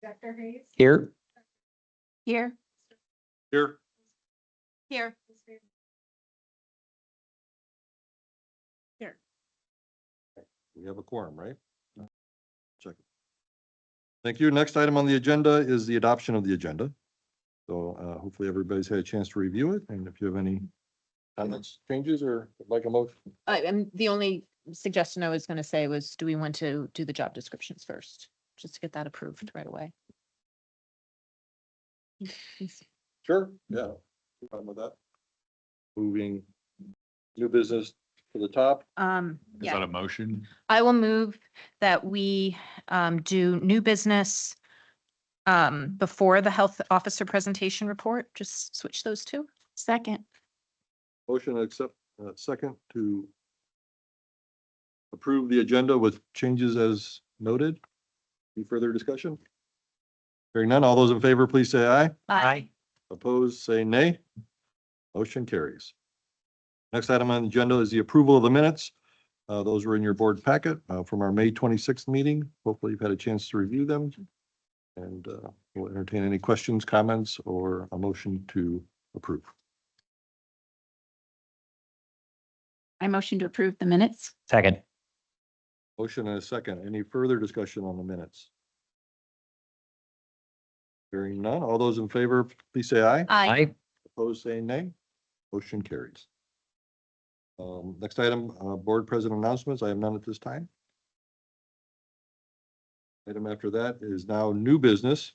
Dr. Hayes. Here. Here. Here. Here. We have a quorum, right? Check. Thank you. Next item on the agenda is the adoption of the agenda. So hopefully everybody's had a chance to review it. And if you have any comments, changes, or would like a motion. And the only suggestion I was going to say was, do we want to do the job descriptions first? Just to get that approved right away. Sure. Yeah. No problem with that. Moving new business to the top. Is Yeah, that a motion? I will move that we do new business before the health officer presentation report. Just switch those two. Second. Motion to accept, second to approve the agenda with changes as noted. Any further discussion? Hearing none, all those in favor, please say aye. Aye. Opposed, say nay. Motion carries. Next item on the agenda is the approval of the minutes. Those were in your board packet from our May 26th meeting. Hopefully you've had a chance to review them. And we'll entertain any questions, comments, or a motion to approve. I motion to approve the minutes. Second. Motion and a second. Any further discussion on the minutes? Hearing none, all those in favor, please say aye. Aye. Opposed, say nay. Motion carries. Next item, board president announcements. I have none at this time. Item after that is now new business.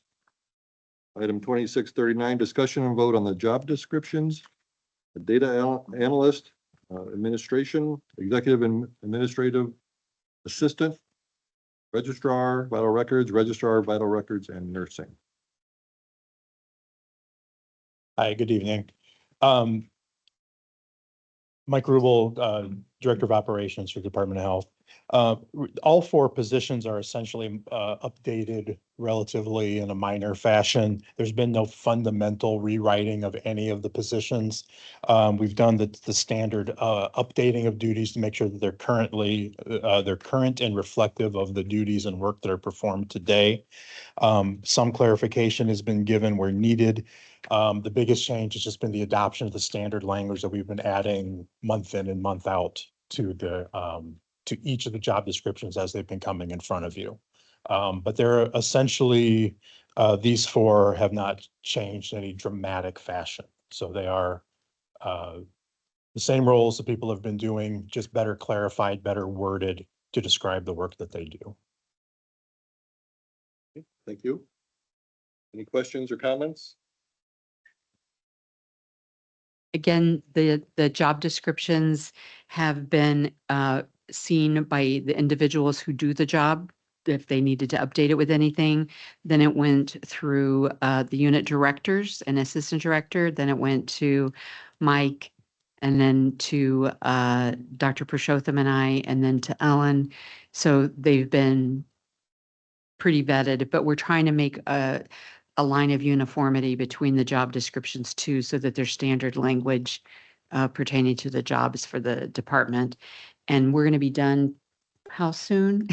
Item 2639, discussion and vote on the job descriptions, the data analyst, administration, executive and administrative assistant, registrar, vital records, and nursing. Hi, good evening. Mike Rubel, Director of Operations for Department of Health. All four positions are essentially updated relatively in a minor fashion. There's been no fundamental rewriting of any of the positions. We've done the standard updating of duties to make sure that they're current and reflective of the duties and work that are performed today. Some clarification has been given where needed. The biggest change has just been the adoption of the standard language that we've been adding month in and month out to to each of the job descriptions as they've been coming in front of you. But they're essentially, these four have not changed in any dramatic fashion. So they are the same roles that people have been doing, just better clarified, better worded to describe the work that they do. Thank you. Any questions or comments? Again, the job descriptions have been seen by the individuals who do the job. If they needed to update it with anything, then it went through the unit directors and assistant director. Then it went to Mike, and then to Dr. Purushottam and I, and then to Ellen. So they've been pretty vetted, but we're trying to make a line of uniformity between the job descriptions too, so that there's standard language pertaining to the jobs for the department. And we're going to be done how soon?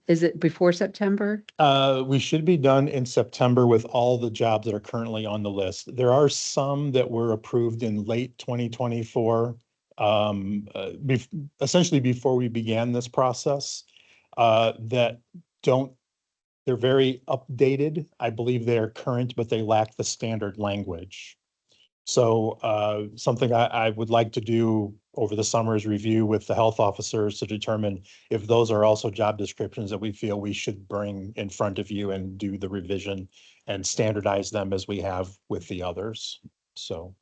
Is it before September? We should be done in September with all the jobs that are currently on the list. There are some that were approved in late 2024, essentially before we began this process, that they're very updated. I believe they are current, but they lack the standard language. So something I would like to do over the summer is review with the health officers to determine if those are also job descriptions that we feel we should bring in front of you and do the revision and standardize them as we have with the others. So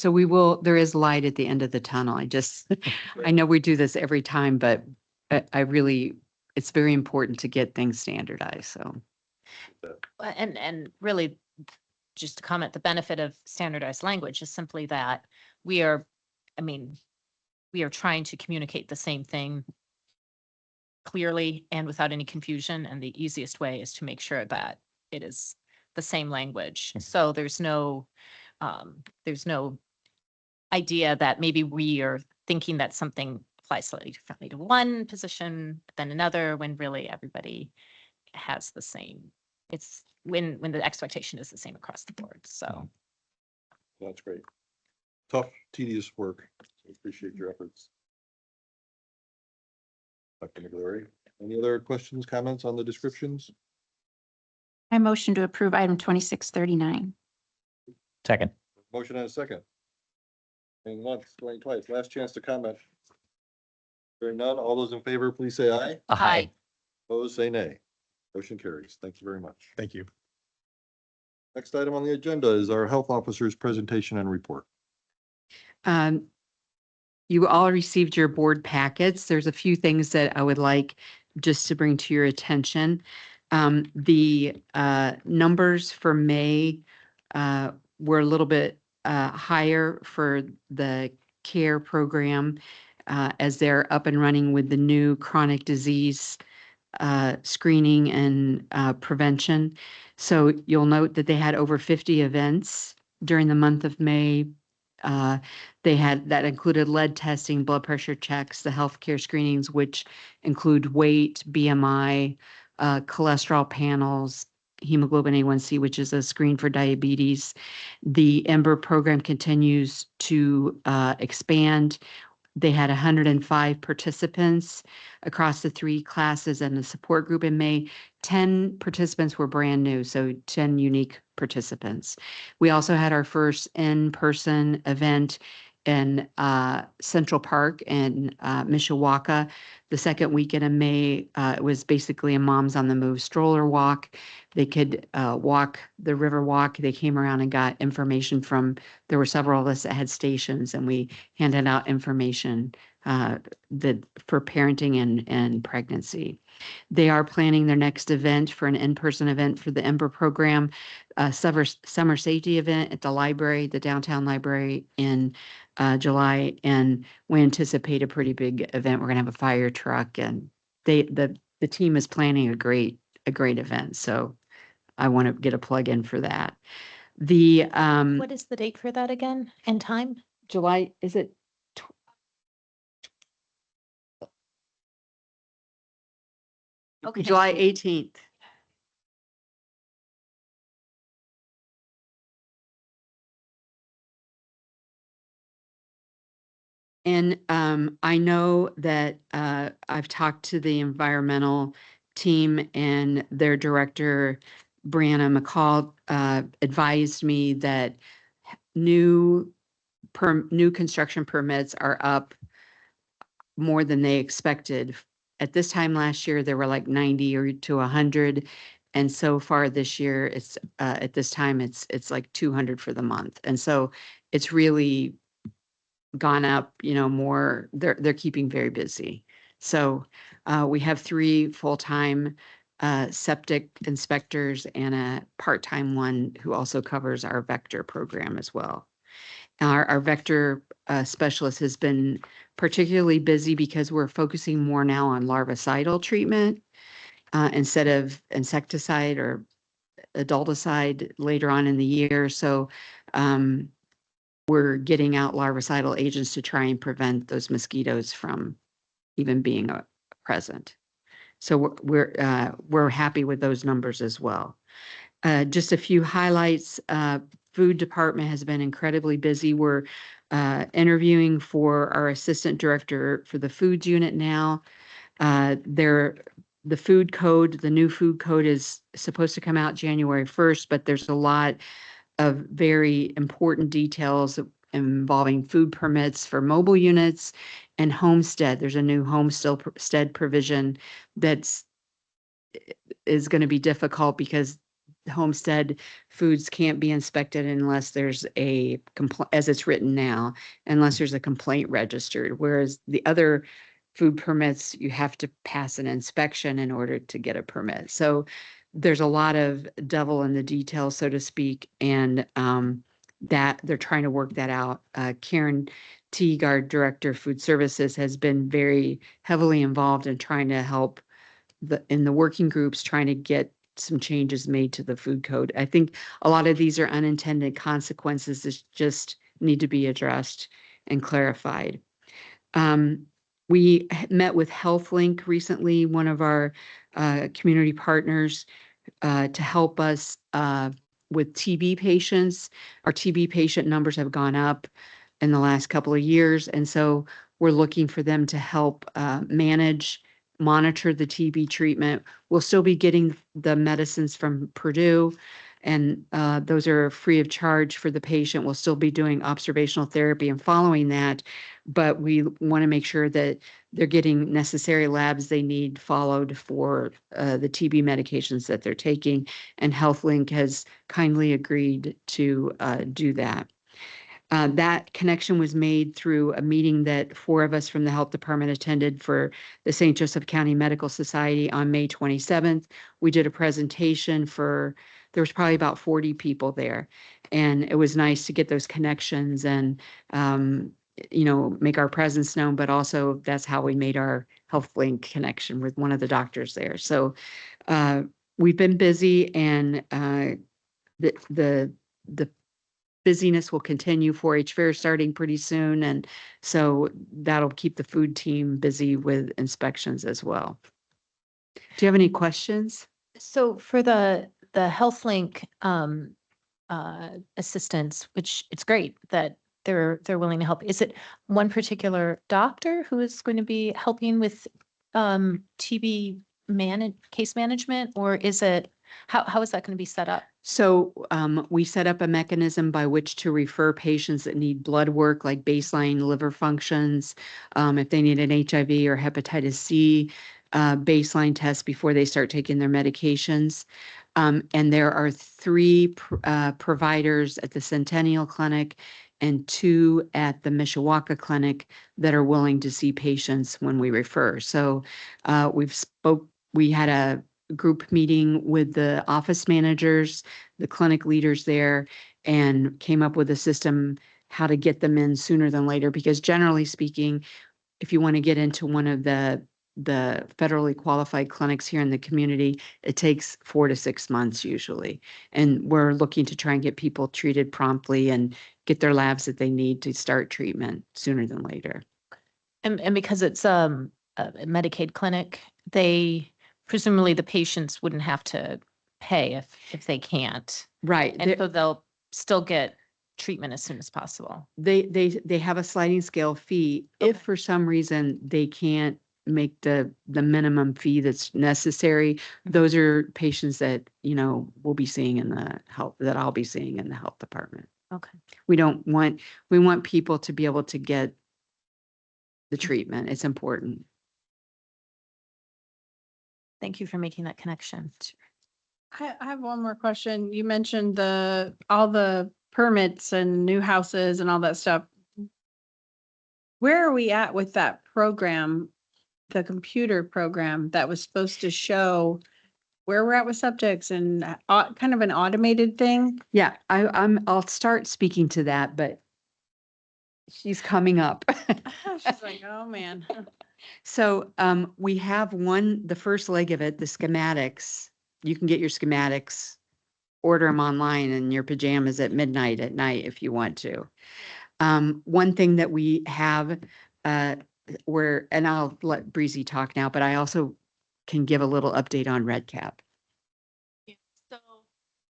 we will, there is light at the end of the tunnel. I know we do this every time, but it's very important to get things standardized, so. And really, just to comment, the benefit of standardized language is simply that we are trying to communicate the same thing clearly and without any confusion. And the easiest way is to make sure that it is the same language. So there's no idea that maybe we are thinking that something applies slightly differently to one position than another, when really everybody has the same it's when the expectation is the same across the board. So That's great. Tough, tedious work. So appreciate your efforts. Dr. McGlary, any other questions, comments on the descriptions? I motion to approve item 2639. Second. Motion and a second. Going once, going twice. Last chance to comment. Hearing none, all those in favor, please say aye. Aye. Opposed, say nay. Motion carries. Thank you very much. Thank you. Next item on the agenda is our health officer's presentation and report. You all received your board packets. There's a few things that I would like just to bring to your attention. The numbers for May were a little bit higher for the CARE program as they're up and running with the new chronic disease screening and prevention. So you'll note that they had over 50 events during the month of May. They had, that included lead testing, blood pressure checks, the healthcare screenings, which include weight, BMI, cholesterol panels, hemoglobin A1C, which is a screen for diabetes. The EMBER program continues to expand. They had 105 participants across the 3 classes and the support group in May. 10 participants were brand new, so 10 unique participants. We also had our first in-person event in Central Park in Mishawaka. The second weekend in May, it was basically a Moms on the Move stroller walk. They could walk the river walk. They came around and got information from, there were several of us that had stations, and we handed out information for parenting and pregnancy. They are planning their next event for an in-person event for the EMBER program, summer safety event at the library, the downtown library in July, and we anticipate a pretty big event. We're gonna have a fire truck, and the team is planning a great event. So I want to get a plug in for that. The what is the date for that again and time? July, is it? Okay. July 18th. And I know that I've talked to the environmental team, and their director, Brianna McCall, advised me that new construction permits are up more than they expected. At this time last year, there were like 90 or to 100. And so far this year, it's at this time, it's like 200 for the month. And so it's really gone up, more. They're keeping very busy. So we have 3 full-time septic inspectors and a part-time one who also covers our vector program as well. Our vector specialist has been particularly busy because we're focusing more now on larvicidal treatment instead of insecticide or adulticide later on in the year. So we're getting out larvicidal agents to try and prevent those mosquitoes from even being present. So we're happy with those numbers as well. Just a few highlights. Food department has been incredibly busy. We're interviewing for our assistant director for the foods unit now. The food code, the new food code is supposed to come out January 1st, but there's a lot of very important details involving food permits for mobile units and homestead. There's a new homestead provision is going to be difficult because homestead foods can't be inspected unless there's a as it's written now, unless there's a complaint registered. Whereas the other food permits, you have to pass an inspection in order to get a permit. So there's a lot of devil in the details, so to speak, and that they're trying to work that out. Karen Teague, our Director of Food Services, has been very heavily involved in trying to help in the working groups, trying to get some changes made to the food code. I think a lot of these are unintended consequences that just need to be addressed and clarified. We met with HealthLink recently, one of our community partners, to help us with TB patients. Our TB patient numbers have gone up in the last couple of years, and so we're looking for them to help monitor the TB treatment. We'll still be getting the medicines from Purdue, and those are free of charge for the patient. We'll still be doing observational therapy and following that, but we want to make sure that they're getting necessary labs they need followed for the TB medications that they're taking, and HealthLink has kindly agreed to do that. That connection was made through a meeting that 4 of us from the health department attended for the St. Joseph County Medical Society on May 27th. We did a presentation there was probably about 40 people there. And it was nice to get those connections and, make our presence known, but also that's how we made our HealthLink connection with one of the doctors there. So we've been busy, and the busyness will continue. 4-H fair starting pretty soon, and so that'll keep the food team busy with inspections as well. Do you have any questions? So for the HealthLink assistance, which it's great that they're willing to help. Is it one particular doctor who is going to be helping with TB case management, or is it how is that going to be set up? So we set up a mechanism by which to refer patients that need blood work, like baseline liver functions, if they need an HIV or hepatitis C baseline test before they start taking their medications. And there are 3 providers at the Centennial Clinic and 2 at the Mishawaka Clinic that are willing to see patients when we refer. So we had a group meeting with the office managers, the clinic leaders there, and came up with a system how to get them in sooner than later. Because generally speaking, if you want to get into one of the federally qualified clinics here in the community, it takes 4 to 6 months usually. And we're looking to try and get people treated promptly and get their labs that they need to start treatment sooner than later. And because it's a Medicaid clinic, presumably the patients wouldn't have to pay if they can't. Right. And so they'll still get treatment as soon as possible. They have a sliding scale fee. If for some reason they can't make the minimum fee that's necessary, those are patients that, we'll be seeing that I'll be seeing in the health department. Okay. We want people to be able to get the treatment. It's important. Thank you for making that connection. I have one more question. You mentioned all the permits and new houses and all that stuff. Where are we at with that program, the computer program that was supposed to show where we're at with subjects and kind of an automated thing? Yeah, I'll start speaking to that, but she's coming up. She's like, oh, man. So we have the first leg of it, the schematics. You can get your schematics, order them online in your pajamas at midnight at night if you want to. One thing that we have and I'll let Breezy talk now, but I also can give a little update on REDCap. So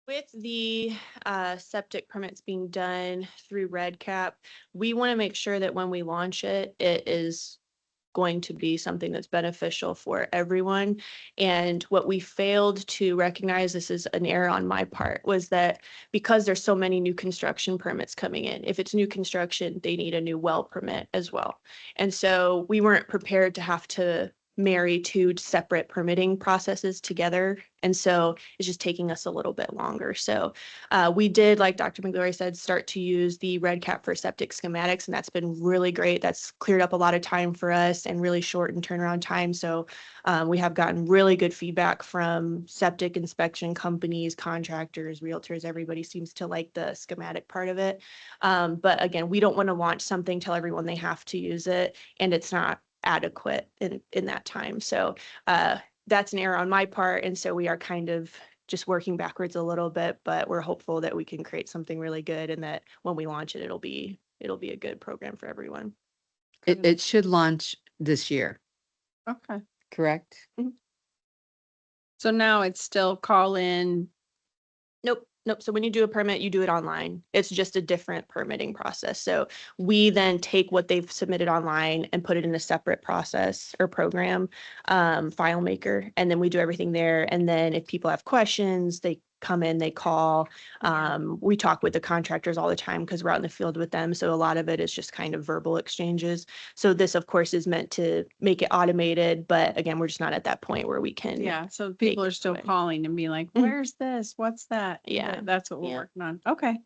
with the septic permits being done through REDCap, we want to make sure that when we launch it, it is going to be something that's beneficial for everyone. And what we failed to recognize, this is an error on my part, was that because there's so many new construction permits coming in, if it's new construction, they need a new well permit as well. And so we weren't prepared to have to marry 2 separate permitting processes together. And so it's just taking us a little bit longer. So we did, like Dr. McGlory said, start to use the REDCap for septic schematics, and that's been really great. That's cleared up a lot of time for us and really shortened turnaround time. So we have gotten really good feedback from septic inspection companies, contractors, realtors. Everybody seems to like the schematic part of it. But again, we don't want to launch something, tell everyone they have to use it, and it's not adequate in that time. So that's an error on my part. And so we are kind of just working backwards a little bit, but we're hopeful that we can create something really good and that when we launch it, it'll be a good program for everyone. It should launch this year, Okay. correct? So now it's still call in. Nope, nope. So when you do a permit, you do it online. It's just a different permitting process. So we then take what they've submitted online and put it in a separate process or program, FileMaker, and then we do everything there. And then if people have questions, they come in, they call. We talk with the contractors all the time because we're out in the field with them. So a lot of it is just kind of verbal exchanges. So this, of course, is meant to make it automated, but again, we're just not at that point where we can. Yeah, so people it are still away. calling and be like, Mhm. where's this? What's that? Yeah. That's what we're Yeah. working on. Okay.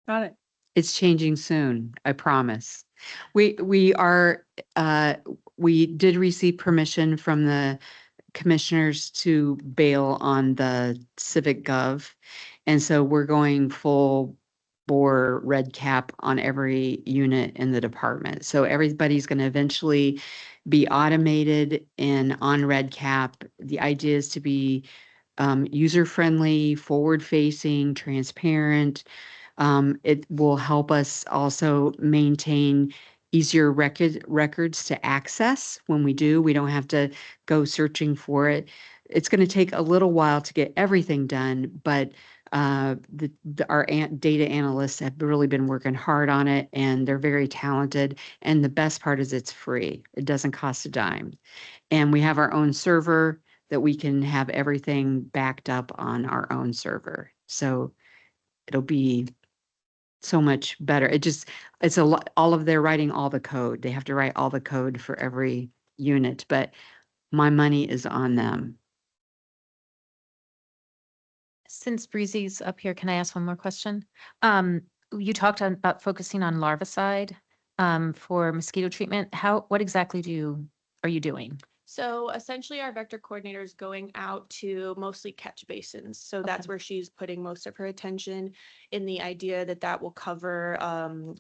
Got it. It's changing soon, I promise. We are, we did receive permission from the commissioners to bail on the Civic Gov. And so we're going full bore red cap on every unit in the department. So everybody's going to eventually be automated and on red cap. The idea is to be user-friendly, forward-facing, transparent. It will help us also maintain easier records to access when we do. We don't have to go searching for it. It's going to take a little while to get everything done, but our data analysts have really been working hard on it, and they're very talented. And the best part is it's free. It doesn't cost a dime. And we have our own server that we can have everything backed up on our own server. So it'll be so much better. It's a lot, all of their writing all the code. They have to write all the code for every unit, but my money is on them. Since Breezy's up here, can I ask one more question? You talked about focusing on larvicide for mosquito treatment. What exactly are you doing? So essentially our vector coordinator is going out to mostly catch basins. So that's Okay. where she's putting most of her attention in the idea that that will cover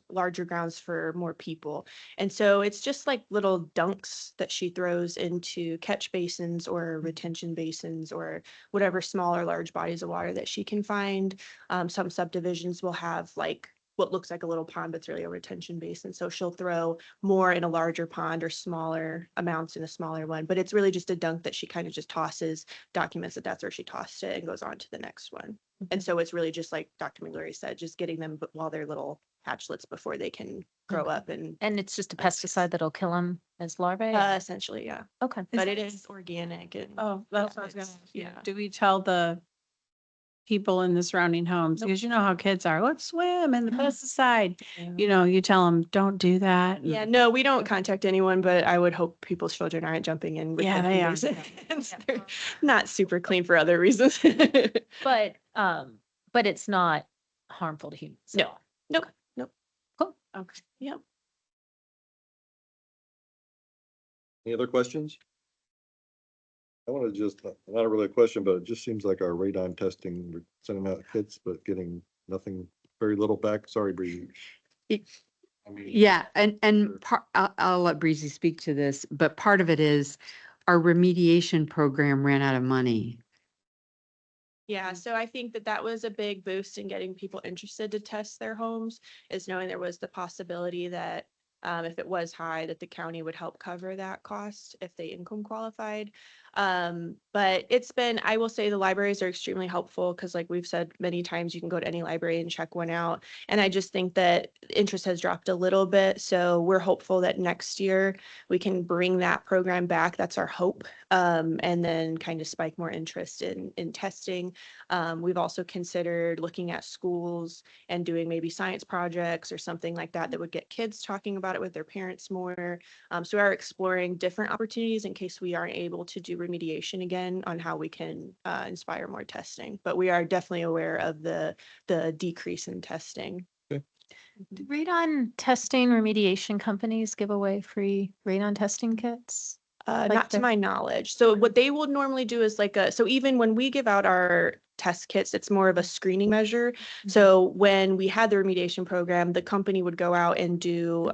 larger grounds for more people. And so it's just like little dunks that she throws into catch basins or retention basins or whatever small or large bodies of water that she can find. Some subdivisions will have like what looks like a little pond, but it's really a retention basin. So she'll throw more in a larger pond or smaller amounts in a smaller one. But it's really just a dunk that she kind of just tosses, documents that that's where she tossed it and goes on to the next one. And so it's really just like Dr. McGlory said, just getting them while they're little hatchlets before they can grow Okay. up and And it's just a pesticide that'll kill them as larvae? essentially, yeah. Okay. But it is organic and Oh, that's what I was gonna it's- ask you. yeah. Do we tell the people in the surrounding homes? Nope. Because you know how kids are, let's swim in the pesticide. Yeah. You know, you tell them, don't do that. Yeah, and- no, we don't contact anyone, but I would hope people's children aren't jumping in. with Yeah, the they are. basins. They're not super clean for other reasons. But it's not harmful to humans. at No. all. Nope. Okay. Nope. Cool. Okay. Yep. Any other questions? I want to just, not really a question, but it just seems like our radon testing, we're sending out kits, but getting nothing, very little back. Sorry, Breezy. It- I mean, Yeah, and I'll let Breezy speak to this, but part of it is our remediation program ran out of money. Yeah, so I think that that was a big boost in getting people interested to test their homes, is knowing there was the possibility that if it was high, that the county would help cover that cost if they income qualified. But it's been, I will say the libraries are extremely helpful because like we've said many times, you can go to any library and check one out. And I just think that interest has dropped a little bit. So we're hopeful that next year we can bring that program back. That's our hope. And then kind of spike more interest in testing. We've also considered looking at schools and doing maybe science projects or something like that that would get kids talking about it with their parents more. So we are exploring different opportunities in case we aren't able to do remediation again on how we can inspire more testing. But we are definitely aware of the decrease in testing. Do radon testing remediation companies give away free radon testing kits? Like Not to the- my knowledge. So what they will normally do is like so even when we give out our test kits, it's more of a screening measure. So when we had the remediation program, the company would go out and do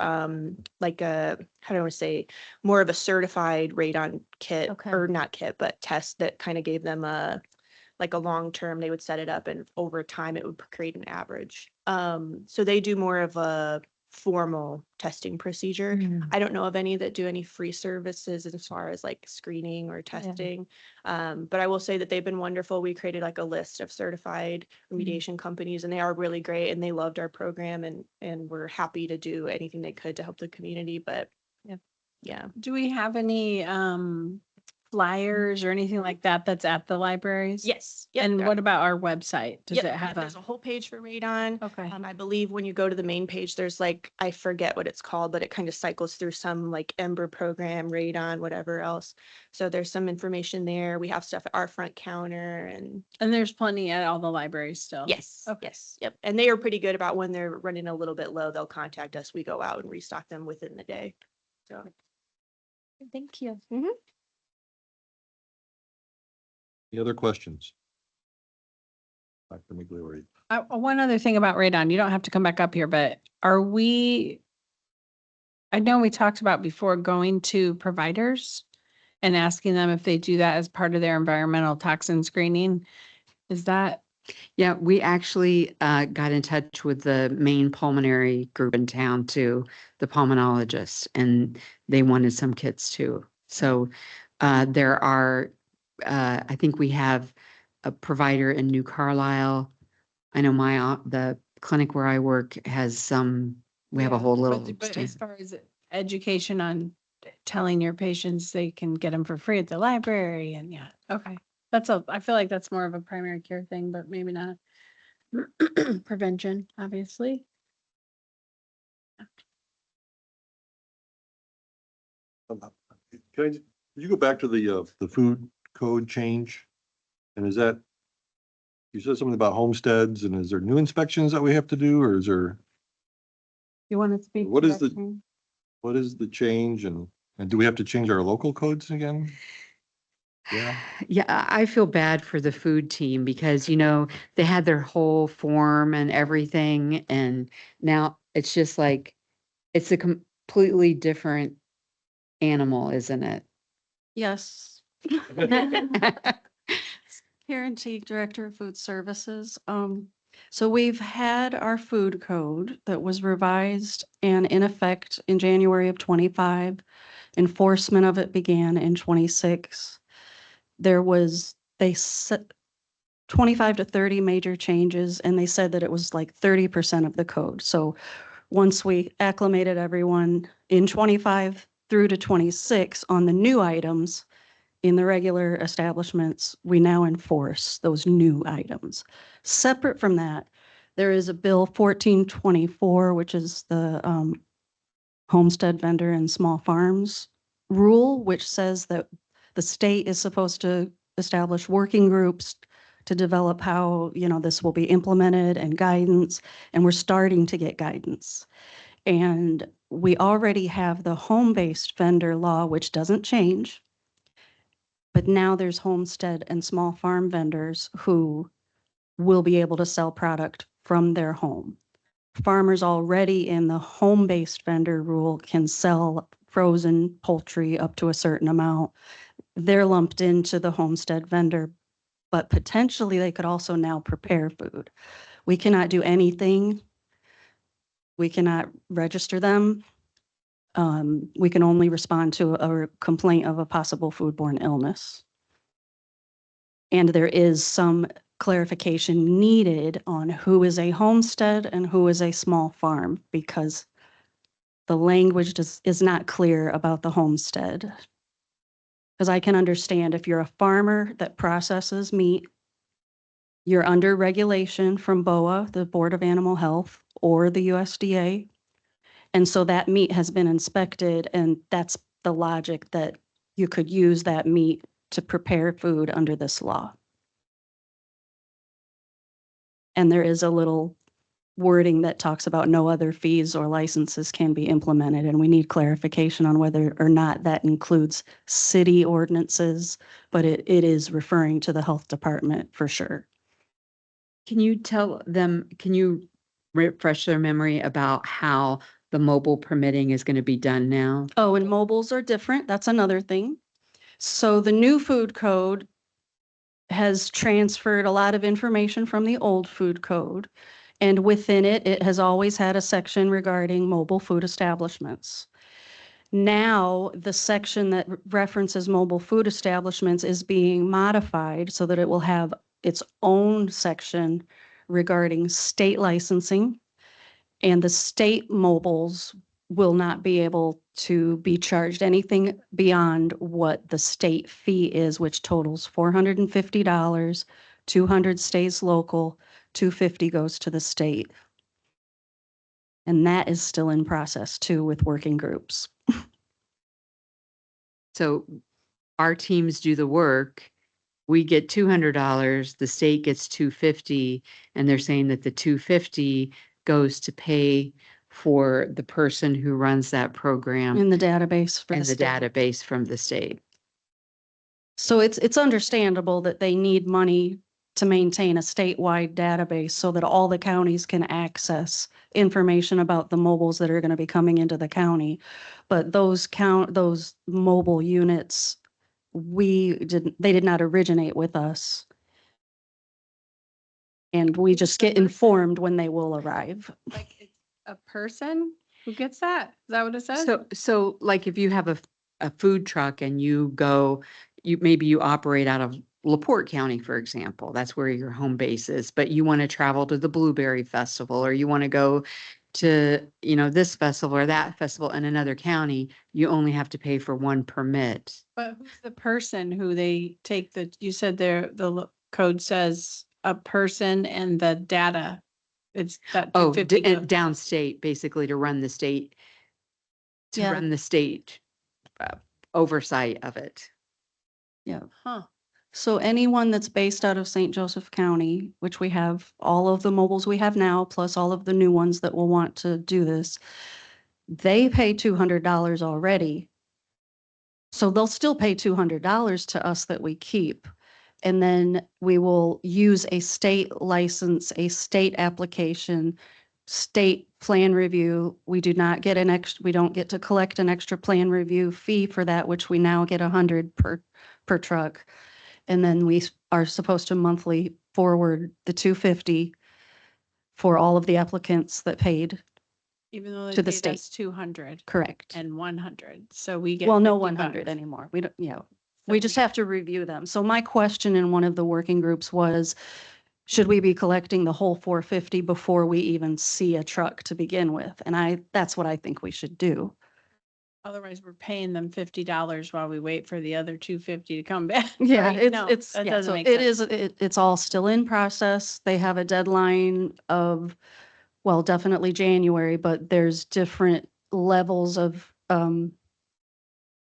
like a, how do I want to say, more of a certified radon kit Okay. or not kit, but test that kind of gave them a long term, they would set it up and over time it would create an average. So they do more of a formal testing procedure. I don't know of any that do any free services as far as like screening or testing. But I will say that they've been wonderful. We created like a list of certified remediation companies and they are really great and they loved our program and were happy to do anything they could to help the community. But Yeah. yeah. Do we have any flyers or anything like that that's at the libraries? Yes. Yep, And there what are. about our website? Does Yep, it yep, have there's a whole page for radon. Okay. I believe when you go to the main page, there's like, I forget what it's called, but it kind of cycles through some like Ember program, radon, whatever else. So there's some information there. We have stuff at our front counter and And there's plenty at all the libraries still? yes, Okay. yes, yep. And they are pretty good about when they're running a little bit low, they'll contact us. We go out and restock them within the day. So. Thank you. Any other questions? Dr. McGlory. One other thing about radon, you don't have to come back up here, but I know we talked about before going to providers and asking them if they do that as part of their environmental toxin screening. Is that, Yeah, we actually got in touch with the main pulmonary group in town too, the pulmonologist, and they wanted some kits too. So there are, I think we have a provider in New Carlisle. I know the clinic where I work has some, we have a Yeah, whole little. but as far as education on telling your patients they can get them for free at the library and yeah, okay. I feel like that's more of a primary care thing, but maybe not. Prevention, obviously. Can you go back to the food code change? And is that, you said something about homesteads and is there new inspections that we have to do or is there, You want to speak? What to is that, the- Shane? what is the change and do we have to change our local codes again? Yeah. Yeah, I feel bad for the food team because, they had their whole form and everything, and now it's just like, it's a completely different animal, isn't it? Yes, Karen Teague, Director of Food Services. So we've had our food code that was revised and in effect in January of 25. Enforcement of it began in 26. They set 25 to 30 major changes, and they said that it was like 30% of the code. So once we acclimated everyone in 25 through to 26 on the new items, in the regular establishments, we now enforce those new items. Separate from that, there is a Bill 1424, which is the homestead vendor and small farms rule, which says that the state is supposed to establish working groups to develop how, this will be implemented and guidance, and we're starting to get guidance. And we already have the home-based vendor law, which doesn't change. But now there's homestead and small farm vendors who will be able to sell product from their home. Farmers already in the home-based vendor rule can sell frozen poultry up to a certain amount. They're lumped into the homestead vendor, but potentially they could also now prepare food. We cannot do anything. We cannot register them. We can only respond to a complaint of a possible foodborne illness. And there is some clarification needed on who is a homestead and who is a small farm, because the language is not clear about the homestead. Because I can understand if you're a farmer that processes meat, you're under regulation from BOA, the Board of Animal Health, or the USDA. And so that meat has been inspected, and that's the logic that you could use that meat to prepare food under this law. And there is a little wording that talks about no other fees or licenses can be implemented, and we need clarification on whether or not that includes city ordinances, but it is referring to the health department for sure. Can you refresh their memory about how the mobile permitting is going to be done now? Oh, and mobiles are different. That's another thing. So the new food code has transferred a lot of information from the old food code. And within it, it has always had a section regarding mobile food establishments. Now, the section that references mobile food establishments is being modified so that it will have its own section regarding state licensing. And the state mobiles will not be able to be charged anything beyond what the state fee is, which totals $450, 200 stays local, 250 goes to the state. And that is still in process too with working groups. So our teams do the work. We get $200, the state gets $250, and they're saying that the $250 goes to pay for the person who runs that program In the database for and the the state. database from the state. So it's understandable that they need money to maintain a statewide database so that all the counties can access information about the mobiles that are going to be coming into the county. But those mobile units, they did not originate with us. And we just get informed when they will arrive. Like it's a person who gets that? Is that what it says? So like if you have a food truck and you maybe you operate out of LaPorte County, for example, that's where your home base is, but you want to travel to the Blueberry Festival or you want to go to, this festival or that festival in another county, you only have to pay for one permit. But who's the person who they take you said code says a person and the data. It's that. Oh, 250 and downstate, basically to run the state, Yeah. oversight of it. Huh. So anyone that's based out of St. Joseph County, which we have all of the mobiles we have now, plus all of the new ones that will want to do this, they pay $200 already. So they'll still pay $200 to us that we keep. And then we will use a state license, a state application, state plan review. We do not get we don't get to collect an extra plan review fee for that, which we now get 100 per truck. And then we are supposed to monthly forward the 250 for all of the applicants that paid. Even though they To the paid state. us 200 Correct. and 100. So we get. Well, no 50 100 bucks. anymore. We don't, So we just have to review them. So my question in one of the working groups was, should we be collecting the whole 450 before we even see a truck to begin with? And that's what I think we should do. Otherwise, we're paying them $50 while we wait for the other 250 to come back. Yeah, right? No, that that doesn't so make it sense. is, it's all still in process. They have a deadline of, well, definitely January, but there's different levels of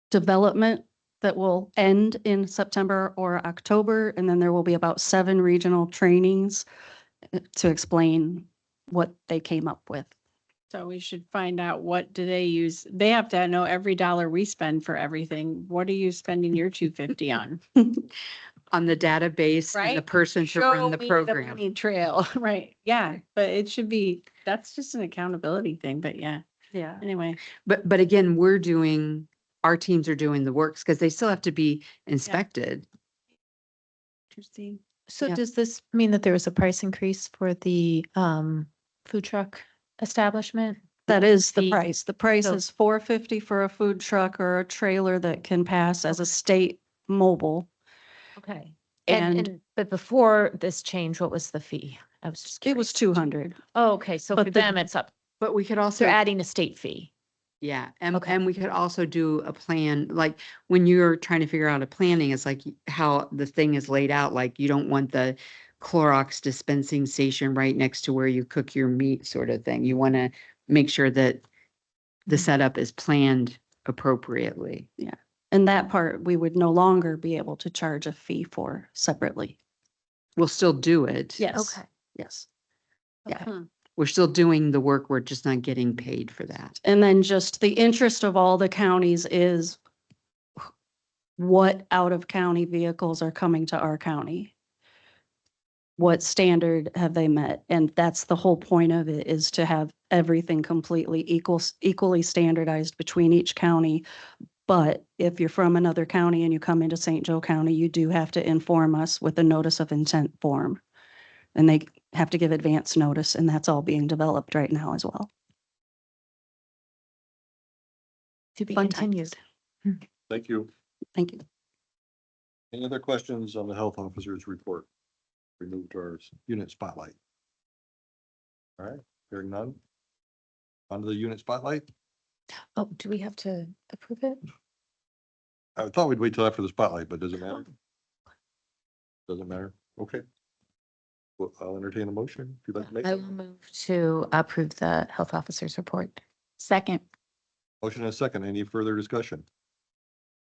development that will end in September or October. And then there will be about 7 regional trainings to explain what they came up with. So we should find out what do they use. They have to know every dollar we spend for everything. What are you spending your 250 on? On the database and the Right? person to Show run the me program. money trail, right? Yeah, but it should be, that's just an accountability thing, but yeah, Yeah. anyway. But again, our teams are doing the works because they still have to be inspected. Interesting. So Yeah. does this mean that there was a price increase for the food truck establishment? That is the fee? price. The price So- is $450 for a food truck or a trailer that can pass as a state mobile. Okay. And But before this change, what was the fee? I was just it was curious. 200. Oh, okay, so but for the- them, it's up. But we could also. They're adding a state fee. Yeah, and Okay. we could also do a plan, like when you're trying to figure out a planning, it's like how the thing is laid out, like you don't want the Clorox dispensing station right next to where you cook your meat sort of thing. You want to make sure that the setup is planned appropriately. And that part, we would no longer be able to charge a fee for separately. We'll still do it. Yes. Okay. Yes. Okay. Hmm. We're still doing the work. We're just not getting paid for that. And then just the interest of all the counties is what out-of-county vehicles are coming to our county? What standard have they met? And that's the whole point of it, is to have everything completely equally standardized between each county. But if you're from another county and you come into St. Joe County, you do have to inform us with a notice of intent form. And have to give advance notice, and that's all being developed right now as well. To be Fun times. continued. Thank you. Thank you. Any other questions on the health officer's report? We move to our unit spotlight. All right, hearing none. On to the unit spotlight. Oh, do we have to approve it? I thought we'd wait till after the spotlight, but does it matter? Doesn't matter. Okay. Well, I'll entertain a motion if you'd like to make. I will move to approve the health officer's report. Second. Motion and a second. Any further discussion?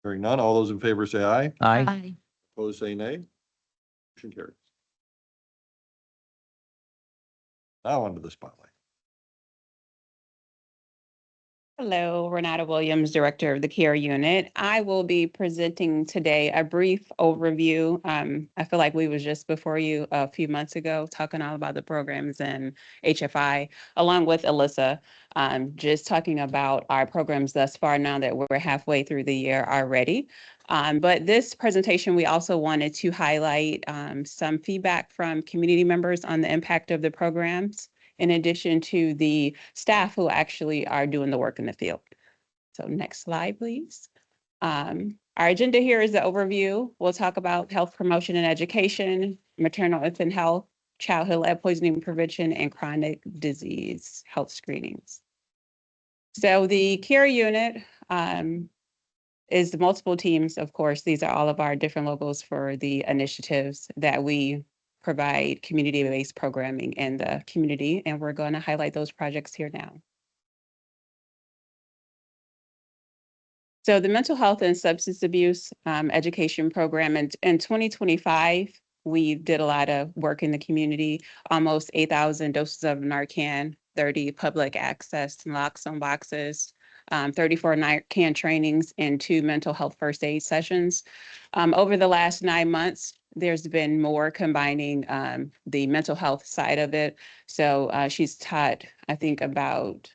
Hearing none. All those in favor say aye. Aye. Opposed, say nay. Motion carries. Now onto the spotlight. Hello, Renata Williams, Director of the Care Unit. I will be presenting today a brief overview. I feel like we was just before you a few months ago talking all about the programs and HFI, along with Alyssa, just talking about our programs thus far now that we're halfway through the year already. But this presentation, we also wanted to highlight some feedback from community members on the impact of the programs, in addition to the staff who actually are doing the work in the field. So next slide, please. Our agenda here is the overview. We'll talk about health promotion and education, maternal infant health, childhood lead poisoning prevention, and chronic disease health screenings. So the care unit is the multiple teams, of course. These are all of our different logos for the initiatives that we provide community-based programming in the community, and we're going to highlight those projects here now. So the mental health and substance abuse education program in 2025, we did a lot of work in the community, almost 8,000 doses of Narcan, 30 public access naloxone boxes, 34 Narcan trainings, and 2 mental health first aid sessions. Over the last 9 months, there's been more combining the mental health side of it. So she's taught, I think, about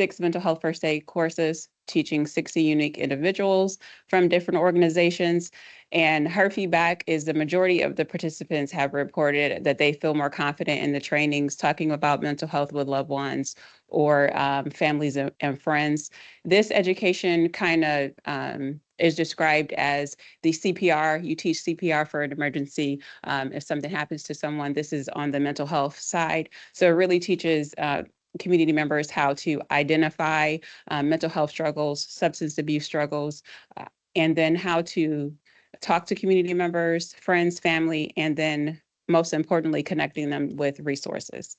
6 mental health first aid courses, teaching 60 unique individuals from different organizations. And her feedback is the majority of the participants have reported that they feel more confident in the trainings, talking about mental health with loved ones or families and friends. This education kind of is described as the CPR. You teach CPR for an emergency. If something happens to someone, this is on the mental health side. So it really teaches community members how to identify mental health struggles, substance abuse struggles, and then how to talk to community members, friends, family, and then most importantly, connecting them with resources.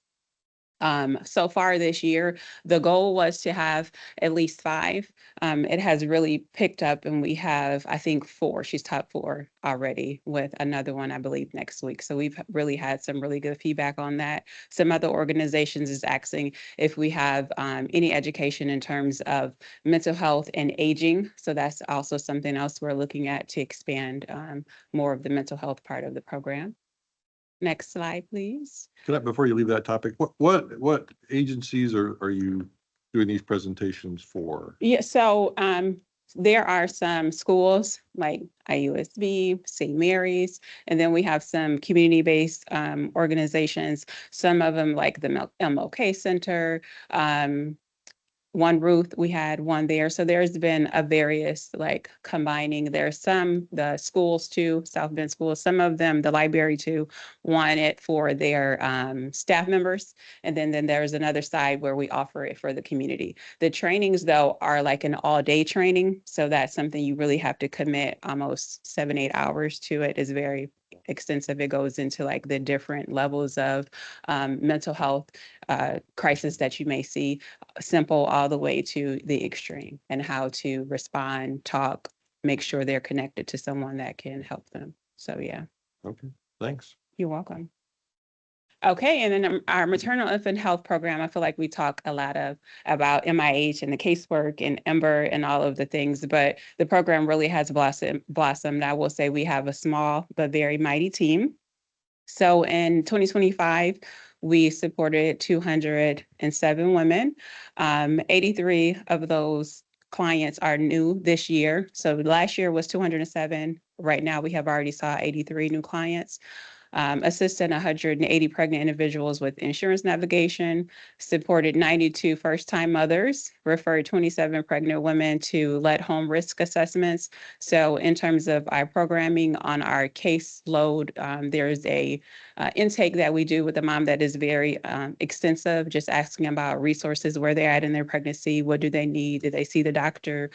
So far this year, the goal was to have at least 5. It has really picked up, and we have, I think, 4. She's taught 4 already, with another one, I believe, next week. So we've really had some really good feedback on that. Some other organizations is asking if we have any education in terms of mental health and aging. So that's also something else we're looking at to expand more of the mental health part of the program. Next slide, please. Can I, before you leave that topic, what agencies are you doing these presentations for? Yeah, so there are some schools like IUSB, St. Mary's, and then we have some community-based organizations, some of them like the MLK Center, One Ruth, we had one there. So there's been a various like combining. There's some, the schools too, South Bend schools, some of them, the library too, want it for their staff members. And then there's another side where we offer it for the community. The trainings though are like an all day training. So that's something you really have to commit almost 7-8 hours to it. Is very extensive. It goes into like the different levels of mental health crisis that you may see, simple all the way to the extreme, and how to respond, talk, make sure they're connected to someone that can help them. So yeah, Okay, thanks. you're welcome. Okay, and then our maternal infant health program, I feel like we talk a lot about MIH and the casework and Ember and all of the things, but the program really has blossomed. I will say we have a small but very mighty team. So in 2025, we supported 207 women. 83 of those clients are new this year. So last year was 207. Right now, we have already saw 83 new clients. assisted 180 pregnant individuals with insurance navigation, supported 92 first-time mothers, referred 27 pregnant women to lead home risk assessments. So in terms of our programming on our caseload, there's a intake that we do with the mom that is very extensive, just asking about resources, where they're at in their pregnancy, what do they need, do they see the doctor,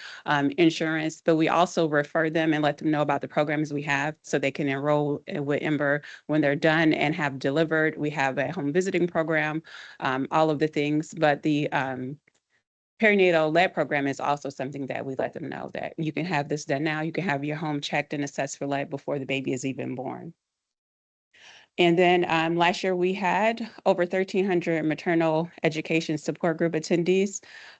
insurance. But we also refer them and let them know about the programs we have so they can enroll with Ember when they're done and have delivered. We have a home visiting program, all of the things. But the perinatal lead program is also something that we let them know that you can have this done now. You can have your home checked and assessed for lead before the baby is even born. And then last year we had over 1,300 maternal education support group attendees.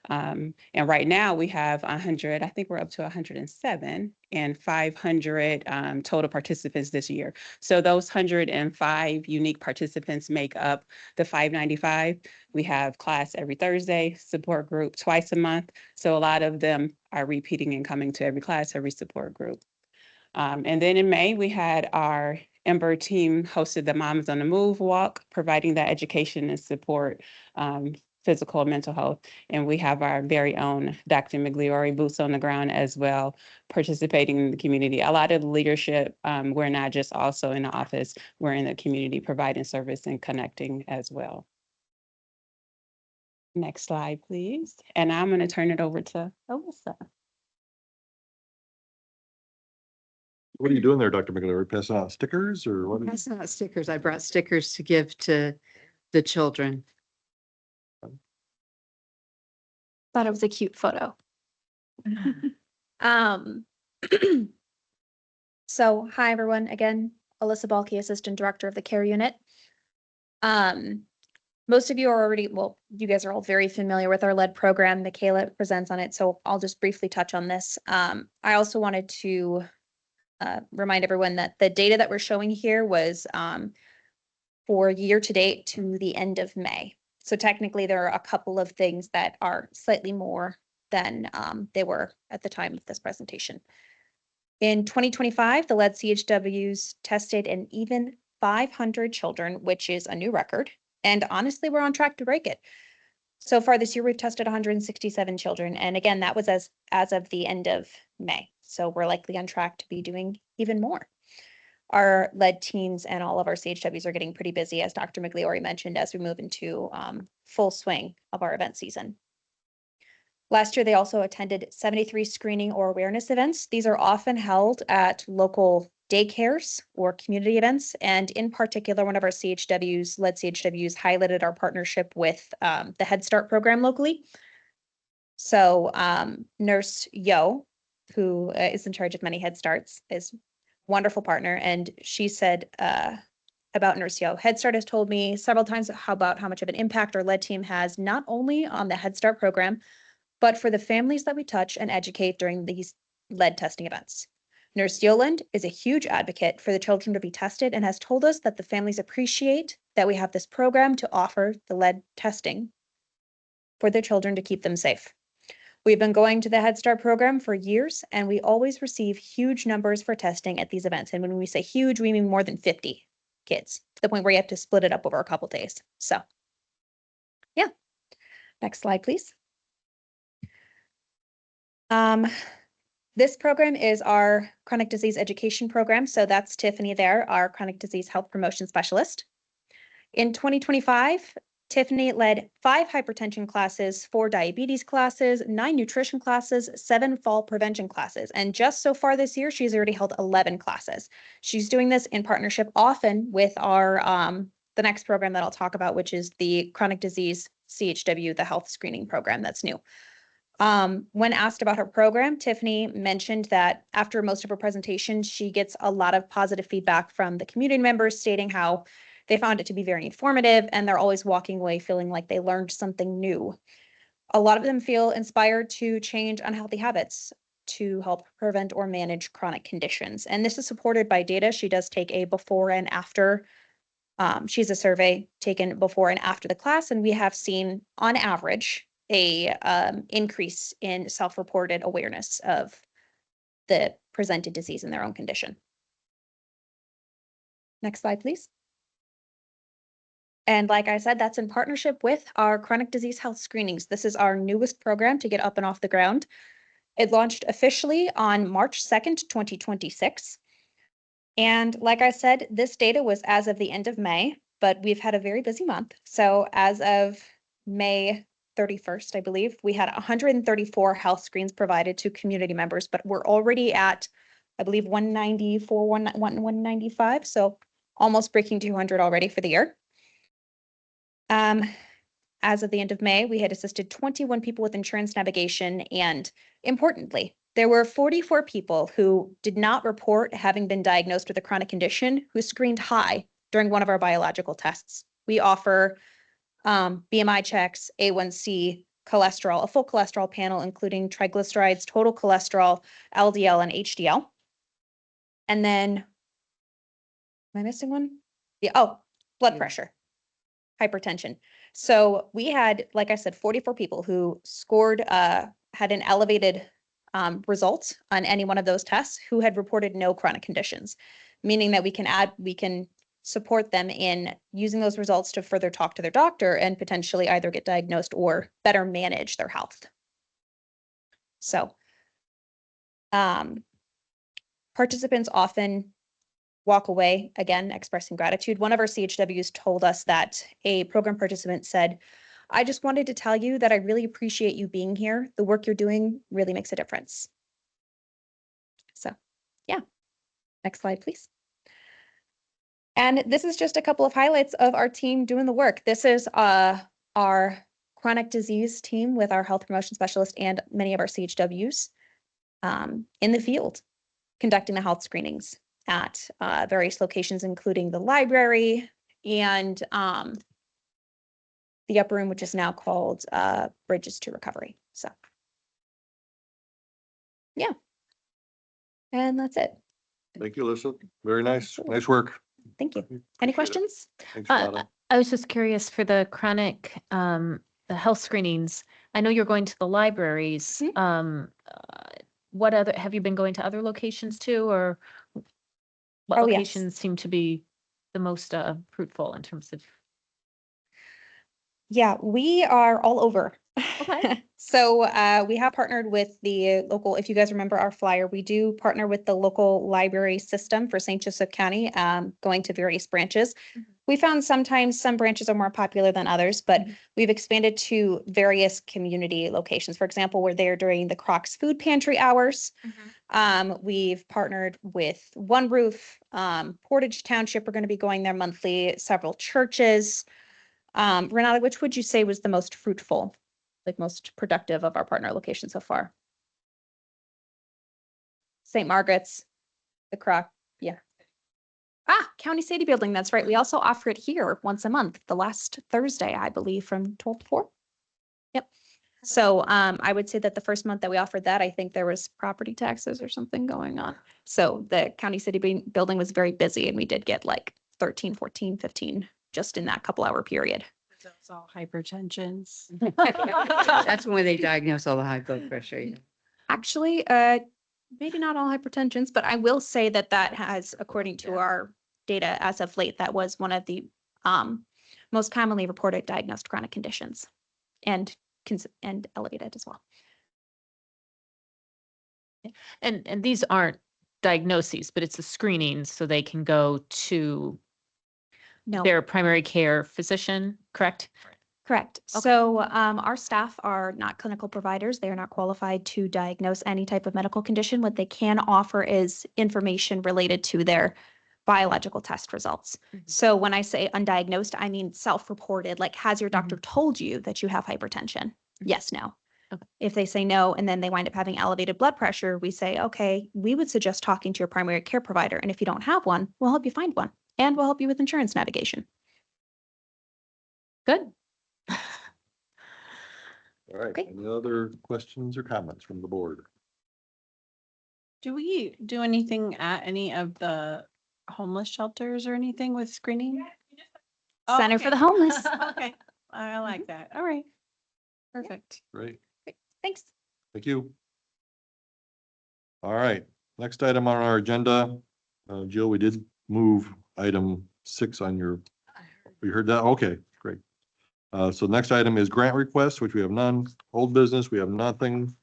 And right now we have 100, I think we're up to 107 and 500 total participants this year. So those 105 unique participants make up the 595. We have class every Thursday, support group twice a month. So a lot of them are repeating and coming to every class, every support group. And then in May, we had our Ember team hosted the Moms on the Move walk, providing that education and support, physical and mental health. And we have our very own Dr. Migliori, boots on the ground as well, participating in the community. A lot of leadership, we're not just also in the office, we're in the community providing service and connecting as well. Next slide, please. And I'm going to turn it over to Alyssa. What are you doing there, Dr. McGlure? Passing out stickers or what? That's not stickers. I brought stickers to give to the children. Thought it was a cute photo. So hi, everyone. Again, Alyssa Balke, Assistant Director of the Care Unit. Most of you are already, well, you guys are all very familiar with our lead program. Michaela presents on it, so I'll just briefly touch on this. I also wanted to remind everyone that the data that we're showing here was for year to date to the end of May. So technically there are a couple of things that are slightly more than they were at the time of this presentation. In 2025, the lead CHWs tested an even 500 children, which is a new record. And honestly, we're on track to break it. So far this year, we've tested 167 children. And again, that was as of the end of May. So we're likely on track to be doing even more. Our lead teams and all of our CHWs are getting pretty busy, as Dr. Migliori mentioned, as we move into full swing of our event season. Last year, they also attended 73 screening or awareness events. These are often held at local daycares or community events. And in particular, one of our CHWs, lead CHWs, highlighted our partnership with the Head Start program locally. So Nurse Yo, who is in charge of many Head Starts, is a wonderful partner. And she said about Nurse Yo, Head Start has told me several times about how much of an impact our lead team has, not only on the Head Start program, but for the families that we touch and educate during these lead testing events. Nurse Yoland is a huge advocate for the children to be tested and has told us that the families appreciate that we have this program to offer the lead testing for their children to keep them safe. We've been going to the Head Start program for years, and we always receive huge numbers for testing at these events. And when we say huge, we mean more than 50 kids, to the point where you have to split it up over a couple days. So, yeah. Next slide, please. This program is our chronic disease education program. So that's Tiffany there, our chronic disease health promotion specialist. In 2025, Tiffany led 5 hypertension classes, 4 diabetes classes, 9 nutrition classes, 7 fall prevention classes. And just so far this year, she's already held 11 classes. She's doing this in partnership often with our, the next program that I'll talk about, which is the chronic disease CHW, the health screening program that's new. When asked about her program, Tiffany mentioned that after most of her presentation, she gets a lot of positive feedback from the community members stating how they found it to be very informative and they're always walking away feeling like they learned something new. A lot of them feel inspired to change unhealthy habits to help prevent or manage chronic conditions. And this is supported by data. She does take a before and after. She's a survey taken before and after the class, and we have seen on average a increase in self-reported awareness of the presented disease in their own condition. Next slide, please. And like I said, that's in partnership with our chronic disease health screenings. This is our newest program to get up and off the ground. It launched officially on March 2nd, 2026. And like I said, this data was as of the end of May, but we've had a very busy month. So as of May 31st, I believe, we had 134 health screens provided to community members, but we're already at, I believe, 194, 195. So almost breaking 200 already for the year. As of the end of May, we had assisted 21 people with insurance navigation, and importantly, there were 44 people who did not report having been diagnosed with a chronic condition who screened high during one of our biological tests. We offer BMI checks, A1C, cholesterol, a full cholesterol panel, including triglycerides, total cholesterol, LDL, and HDL. And then, am I missing one? Yeah, oh, blood pressure, hypertension. So we had, like I said, 44 people who scored, had an elevated result on any one of those tests who had reported no chronic conditions, meaning that we can support them in using those results to further talk to their doctor and potentially either get diagnosed or better manage their health. So participants often walk away, again, expressing gratitude. One of our CHWs told us that a program participant said, "I just wanted to tell you that I really appreciate you being here. The work you're doing really makes a difference." So, yeah. Next slide, please. And this is just a couple of highlights of our team doing the work. This is our chronic disease team with our health promotion specialist and many of our CHWs in the field conducting the health screenings at various locations, including the library and the upper room, which is now called Bridges to Recovery. So, yeah. And that's it. Thank you, Alyssa. Very nice. Absolutely. Nice work. Thank you. Appreciate Any it. questions? Thanks, Lana. I was just curious for the chronic, the health screenings. I know you're going to the libraries. Mhm. What other, have you been going to other locations too, or what Oh, yes. locations seem to be the most fruitful in terms of? Yeah, we are all over. Okay. So we have partnered with the local, if you guys remember our flyer, we do partner with the local library system for St. Joseph County, going to various branches. Mhm. We found sometimes some branches are more popular than others, but Mhm. we've expanded to various community locations. For example, we're there during the Crocs Food Pantry hours. We've partnered with One Roof, Portage Township, we're going to be going there monthly, several churches. Renata, which would you say was the most fruitful, like most productive of our partner locations so far? St. Margaret's, the Croc, yeah. County City Building, that's right. We also offer it here once a month, the last Thursday, I believe, from 12 to 4. Yep. So I would say that the first month that we offered that, I think there was property taxes or something going on. So the County City Building was very busy, and we did get like 13, 14, 15 just in that couple hour period. Those all hypertensions. That's when they diagnose all the high blood pressure. Yeah. Actually, maybe not all hypertensions, but I will say that that has, according to our data as of late, that was one of the most commonly reported diagnosed chronic conditions and elevated as well. And these aren't diagnoses, but it's a screening so they can go to No. their primary care physician, correct? Correct. Okay. So our staff are not clinical providers. They are not qualified to diagnose any type of medical condition. What they can offer is information related to their biological test results. Mhm. So when I say undiagnosed, I mean self-reported, like has your doctor told you that you have hypertension? Yes, no. Okay. If they say no, and then they wind up having elevated blood pressure, we say, okay, we would suggest talking to your primary care provider. And if you don't have one, we'll help you find one, and we'll help you with insurance navigation. Good. All right. Okay. Any other questions or comments from the board? Do we do anything at any of the homeless shelters or anything with screening? Oh, Center for okay. the Homeless. Okay, I like that. All right. Perfect. Great. Thanks. Thank you. All right. Next item on our agenda, Jill, we did move item 6 on your, you heard that? Okay, great. So the next item is grant requests, which we have none. Old business, we have nothing.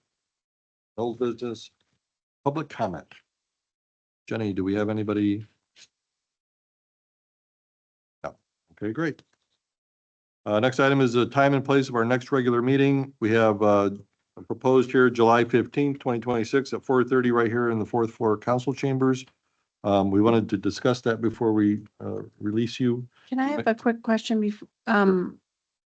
Old business, public comment. Jenny, do we have anybody? No. Okay, great. Next item is the time and place of our next regular meeting. We have proposed here July 15th, 2026 at 4:30 right here in the 4th floor council chambers. We wanted to discuss that before we release you. Can I have a quick question before,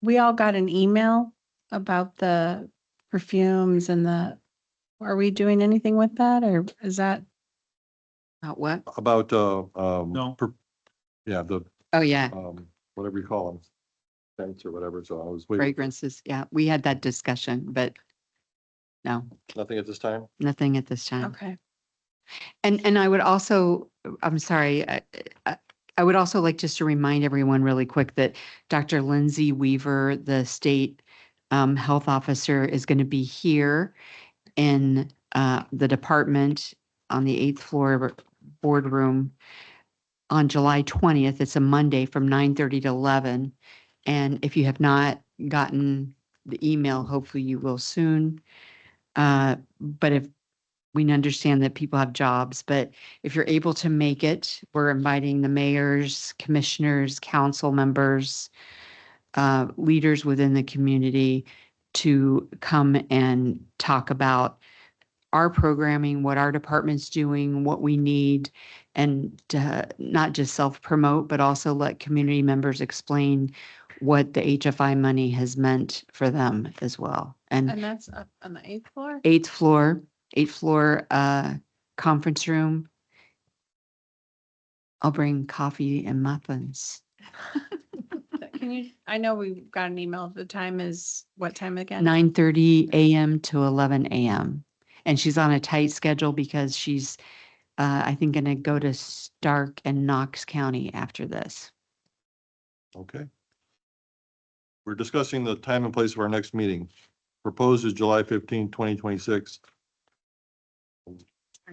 we all got an email about the perfumes and are we doing anything with that or is that? About what? About, No. Yeah, the, Oh, yeah, whatever you call them, scents or whatever. So I was waiting. fragrances. Yeah, we had that discussion, but no, Nothing at this time? nothing at this time. Okay. And I would also, I'm sorry, I would also like just to remind everyone really quick that Dr. Lindsay Weaver, the state health officer, is going to be here in the department on the 8th floor boardroom on July 20th. It's a Monday from 9:30 to 11. And if you have not gotten the email, hopefully you will soon. But if we understand that people have jobs, but if you're able to make it, we're inviting the mayors, commissioners, council members, leaders within the community to come and talk about our programming, what our department's doing, what we need, and not just self-promote, but also let community members explain what the HFI money has meant for them as well. And that's up on the 8th floor? 8th floor conference room. I'll bring coffee and muffins. Can you, I know we got an email. The time is, what time again? 9:30 a.m. to 11 a.m. And she's on a tight schedule because she's, I think, going to go to Stark and Knox County after this. Okay. We're discussing the time and place of our next meeting. Proposed is July 15th, 2026.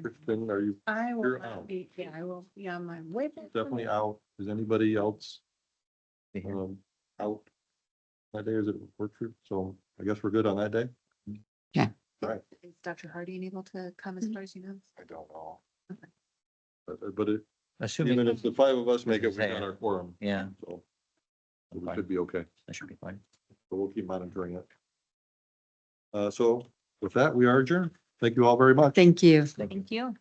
Kristen, are you I will You're not out. be, yeah, I will be on my way. back from definitely there. out? Is anybody else out that day? Is it work for? So I guess we're good on that day? Yeah. All right. Is Dr. Hardy able to come as far as you know? I don't know. But even Assuming, if the 5 of us make it, we Say got it. our quorum. yeah, So we should be okay. that should be fine. So we'll keep monitoring it. So with that, we are adjourned. Thank you all very much. Thank you. Thank you. Thank you.